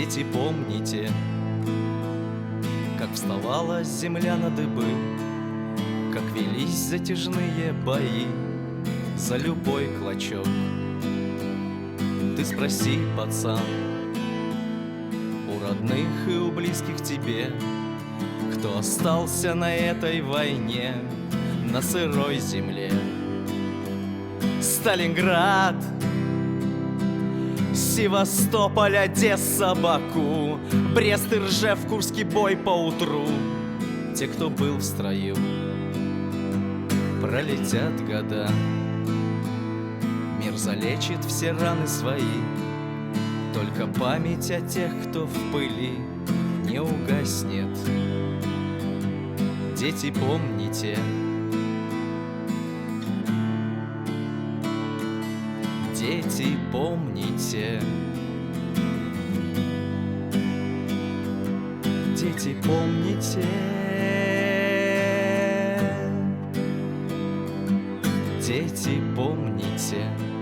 Дети, помните, как вставала земля на дыбы, как велись затяжные бои за любой клочок. Ты спроси, пацан, у родных и у близких тебе, кто остался на этой войне, на сырой земле. Сталинград, Севастополь, Одесса, Баку, Брест и Ржев, Курский бой поутру. Те, кто был в строю, пролетят года, мир залечит все раны свои, только память о тех, кто в пыли, не угаснет. Дети, помните, дети, помните, дети, помните, дети, помните.